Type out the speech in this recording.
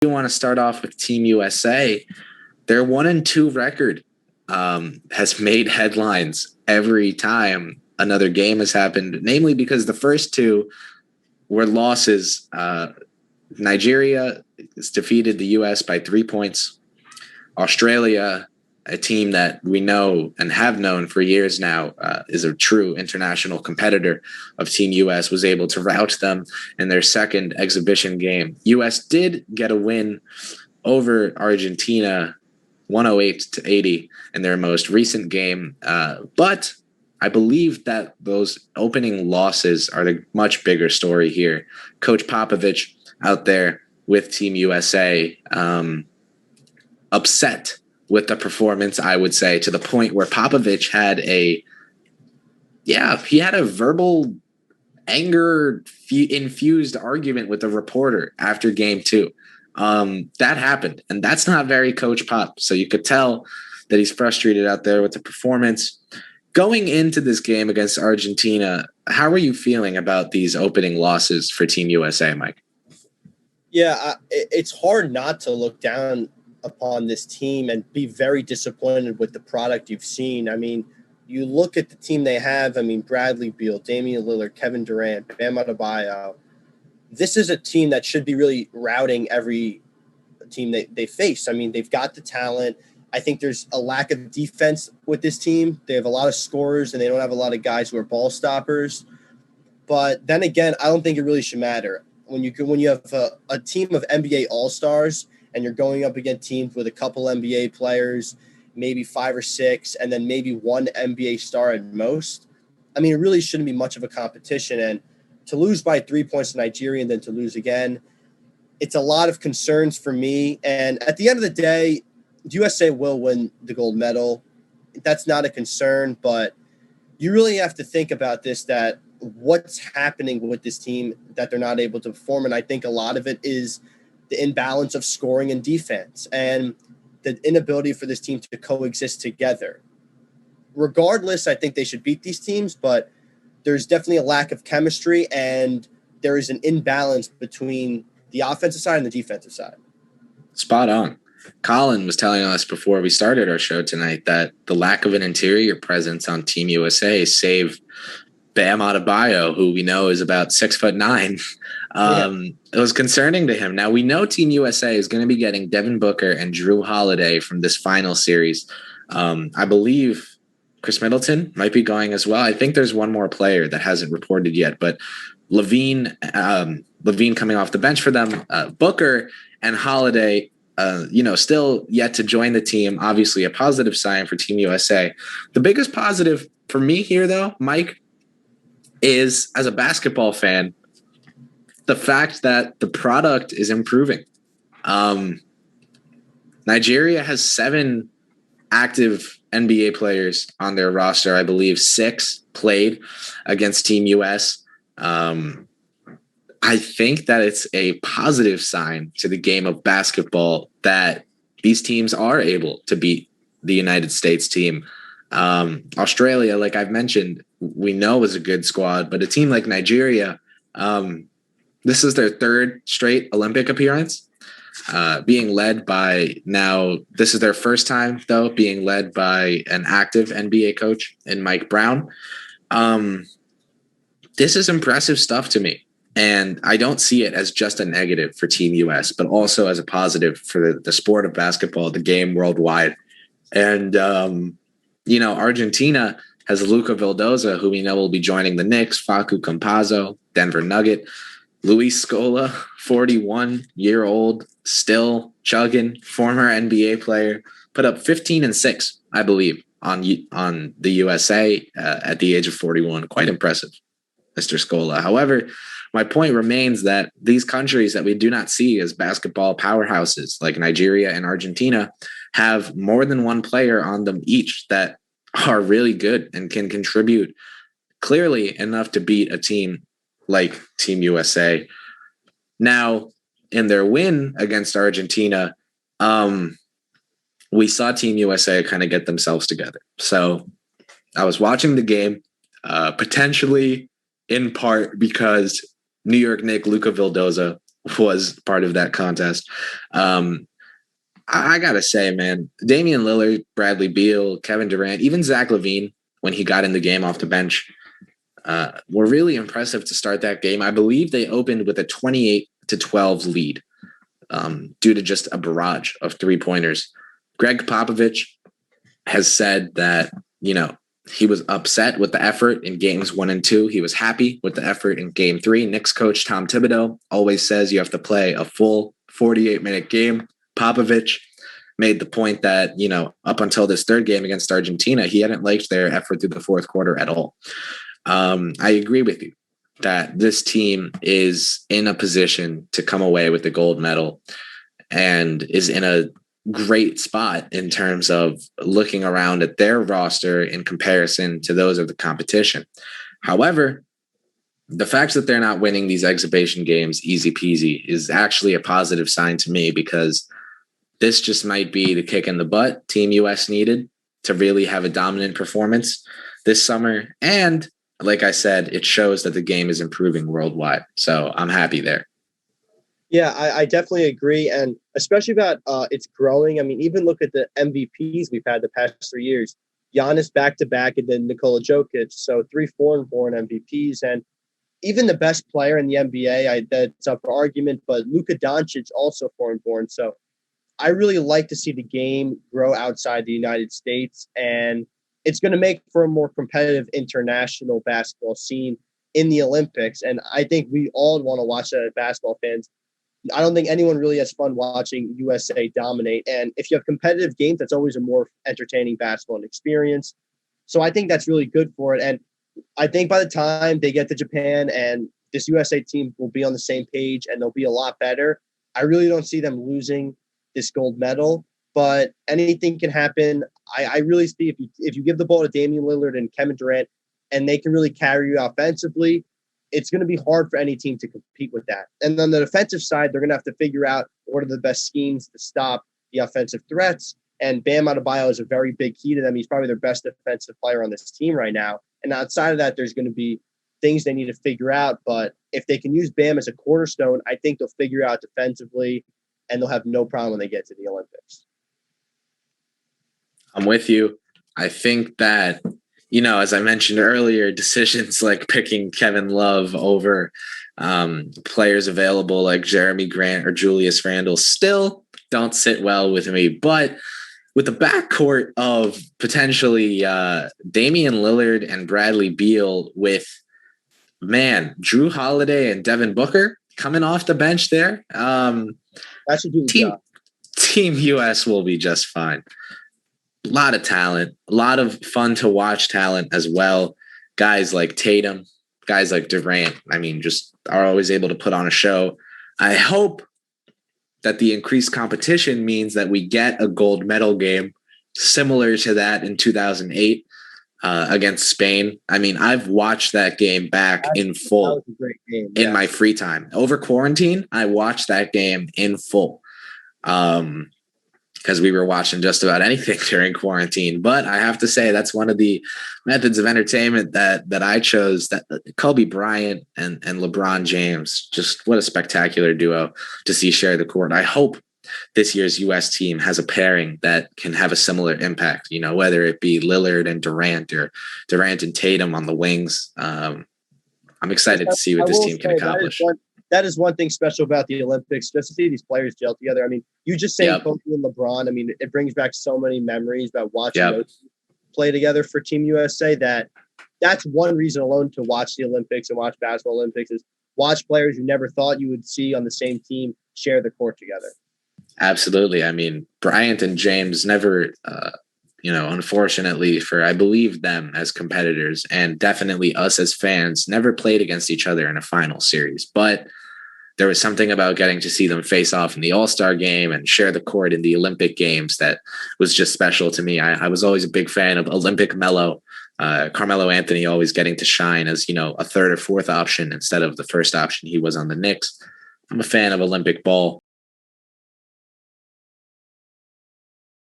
You want to start off with Team USA. Their 1-2 record has made headlines every time another game has happened, namely because the first two were losses. Nigeria has defeated the U.S. by 3 points. Australia, a team that we know and have known for years now, is a true international competitor of Team U.S., was able to rout them in their second exhibition game. U.S. did get a win over Argentina, 108-80 in their most recent game. But I believe that those opening losses are the much bigger story here. Coach Popovich out there with Team USA, upset with the performance, I would say, to the point where Popovich had a verbal anger infused argument with a reporter after game two. That happened, and that's not very Coach Pop. So you could tell that he's frustrated out there with the performance. Going into this game against Argentina, how are you feeling about these opening losses for Team USA, Mike? Yeah, it's hard not to look down upon this team and be very disappointed with the product you've seen. I mean, you look at the team they have. I mean, Bradley Beal, Damian Lillard, Kevin Durant, Bam Adebayo. This is a team that should be really routing every team they face. I mean, they've got the talent. I think there's a lack of defense with this team. They have a lot of scorers, and they don't have a lot of guys who are ball stoppers. But then again, I don't think it really should matter. When you have a team of NBA All-Stars and you're going up against teams with a couple NBA players, maybe 5 or 6, and then maybe one NBA star at most, I mean, it really shouldn't be much of a competition. And to lose by 3 points to Nigeria and then to lose again, it's a lot of concerns for me. And at the end of the day, the USA will win the gold medal. That's not a concern, but you really have to think about this, that what's happening with this team that they're not able to perform. And I think a lot of it is the imbalance of scoring and defense and the inability for this team to coexist together. Regardless, I think they should beat these teams, but there's definitely a lack of chemistry and there is an imbalance between the offensive side and the defensive side. Spot on. Colin was telling us before we started our show tonight that the lack of an interior presence on Team USA saved Bam Adebayo, who we know is about 6'9". It was concerning to him. Now we know Team USA is going to be getting Devin Booker and Drew Holiday from this final series. I believe Chris Middleton might be going as well. I think there's one more player that hasn't reported yet, but Levine coming off the bench for them. Booker and Holiday, still yet to join the team. Obviously, a positive sign for Team USA. The biggest positive for me here, though, Mike, is, as a basketball fan, the fact that the product is improving. Nigeria has 7 active NBA players on their roster. I believe 6 played against Team US. I think that it's a positive sign to the game of basketball that these teams are able to beat the United States team. Australia, like I've mentioned, we know is a good squad, but a team like Nigeria, this is their 3rd straight Olympic appearance, being led by this is their first time, though, being led by an active NBA coach in Mike Brown. This is impressive stuff to me, and I don't see it as just a negative for Team US, but also as a positive for the sport of basketball, the game worldwide. And, Argentina has Luca Vildoza, who we know will be joining the Knicks, Facu Campazzo, Denver Nugget, Luis Scola, 41-year-old, still chugging, former NBA player, put up 15 and 6, I believe, on the USA at the age of 41. Quite impressive, Mr. Scola. However, my point remains that these countries that we do not see as basketball powerhouses, like Nigeria and Argentina, have more than one player on them each that are really good and can contribute clearly enough to beat a team like Team USA. Now, in their win against Argentina, we saw Team USA kind of get themselves together. So I was watching the game, potentially in part because New York Knicks Luca Vildoza was part of that contest. I gotta say, man, Damian Lillard, Bradley Beal, Kevin Durant, even Zach LaVine, when he got in the game off the bench, were really impressive to start that game. I believe they opened with a 28-12 lead due to just a barrage of 3-pointers. Greg Popovich has said that, he was upset with the effort in games 1 and 2. He was happy with the effort in game 3. Knicks coach Tom Thibodeau always says you have to play a full 48-minute game. Popovich made the point that, up until this third game against Argentina, he hadn't liked their effort through the fourth quarter at all. I agree with you that this team is in a position to come away with the gold medal and is in a great spot in terms of looking around at their roster in comparison to those of the competition. However, the fact that they're not winning these exhibition games easy peasy is actually a positive sign to me, because this just might be the kick in the butt Team US needed to really have a dominant performance this summer. And like I said, it shows that the game is improving worldwide. So I'm happy there. Yeah, I definitely agree. And especially about it's growing. I mean, even look at the MVPs we've had the past 3 years. Giannis back-to-back, and then Nikola Jokic. So 3 foreign-born MVPs. And even the best player in the NBA, that's up for argument, but Luka Doncic also foreign-born. So I really like to see the game grow outside the United States. And it's going to make for a more competitive international basketball scene in the Olympics. And I think we all want to watch that as basketball fans. I don't think anyone really has fun watching USA dominate. And if you have competitive games, that's always a more entertaining basketball experience. So I think that's really good for it. And I think by the time they get to Japan and this USA team will be on the same page and they'll be a lot better, I really don't see them losing this gold medal. But anything can happen. I really see if you give the ball to Damian Lillard and Kevin Durant and they can really carry you offensively, it's going to be hard for any team to compete with that. And on the defensive side, they're going to have to figure out what are the best schemes to stop the offensive threats. And Bam Adebayo is a very big key to them. He's probably their best defensive player on this team right now. And outside of that, there's going to be things they need to figure out. But if they can use Bam as a cornerstone, I think they'll figure out defensively and they'll have no problem when they get to the Olympics. I'm with you. I think that, as I mentioned earlier, decisions like picking Kevin Love over players available like Jeremy Grant or Julius Randle still don't sit well with me. But with the backcourt of potentially Damian Lillard and Bradley Beal with, Drew Holiday and Devin Booker coming off the bench there, that should do the job. Team US will be just fine. A lot of talent, a lot of fun to watch talent as well. Guys like Tatum, guys like Durant, just are always able to put on a show. I hope that the increased competition means that we get a gold medal game similar to that in 2008 against Spain. I've watched that game back in full. That was a great game. In my free time. Over quarantine, I watched that game in full. Because we were watching just about anything during quarantine. But I have to say that's one of the methods of entertainment that I chose, that Kobe Bryant and LeBron James, just what a spectacular duo to see share the court. I hope this year's U.S. team has a pairing that can have a similar impact, whether it be Lillard and Durant or Durant and Tatum on the wings. I'm excited to see what this team can accomplish. That is one thing special about the Olympics, just to see these players gel together. You just saying Kobe and LeBron, it brings back so many memories about watching those play together for Team USA. That's one reason alone to watch the Olympics and watch basketball Olympics, is watch players you never thought you would see on the same team share the court together. Absolutely. Bryant and James never, unfortunately for, I believe, them as competitors and definitely us as fans, never played against each other in a final series. But there was something about getting to see them face off in the All-Star game and share the court in the Olympic Games that was just special to me. I was always a big fan of Olympic Melo, Carmelo Anthony always getting to shine as, a third or fourth option instead of the first option he was on the Knicks. I'm a fan of Olympic ball.